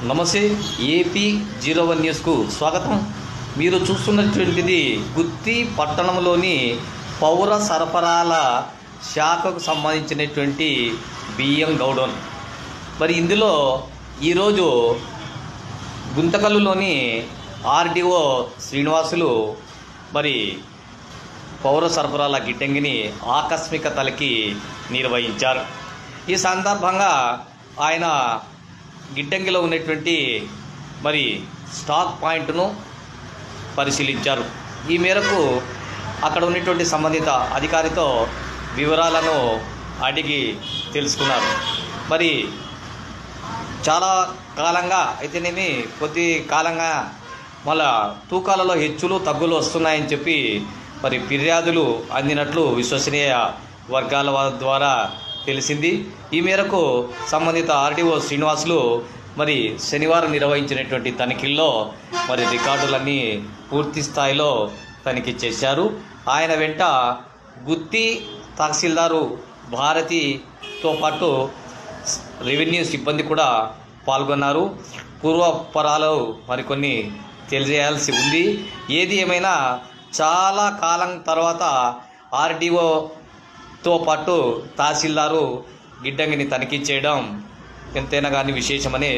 నమస్తే ఏపీ 01 న్యూస్కు స్వాగతం. మీరు చూస్తున్నటువంటిది గుత్తి పట్టణంలోని పౌర సరఫరాల శాఖకు సంబంధించినటువంటి బియ్యం గౌడౌన్. మరి ఇందులో ఈరోజు గుంతకల్లులోని ఆర్డీఓ శ్రీనివాసులు మరి పౌర సరఫరాల గిడ్డంగిని ఆకస్మిక తనిఖీ నిర్వహించారు. ఈ సందర్భంగా ఆయన గిడ్డంగిలో ఉన్నటువంటి మరి స్టాక్ పాయింట్ను పరిశీలించారు. ఈ మేరకు అక్కడ ఉన్నటువంటి సంబంధిత అధికారితో వివరాలను అడిగి తెలుసుకున్నారు. మరి చాలా కాలంగా అయితేనేమి కొద్ది కాలంగా మళ్ళా తూకాలలో హెచ్చులు తగ్గులు వస్తున్నాయని చెప్పి మరి ఫిర్యాదులు అందినట్లు విశ్వసనీయ వర్గాల ద్వారా తెలిసింది. ఈ మేరకు సంబంధిత ఆర్డీఓ శ్రీనివాసులు మరి శనివారం నిర్వహించినటువంటి తనిఖీల్లో మరి రికార్డులన్నీ పూర్తి స్థాయిలో తనిఖీ చేశారు. ఆయన వెంట గుత్తి తహసీల్దారు భారతితో పాటు రెవెన్యూ సిబ్బంది కూడా పాల్గొన్నారు. పూర్వపరాలు మరికొన్ని తెలియజేయాల్సి ఉంది. ఏది ఏమైనా చాలా కాలం తర్వాత ఆర్డీఓతో పాటు తహసీల్దారు గిడ్డంగిని తనిఖీ చేయడం ఎంతైనా కానీ విశేషమని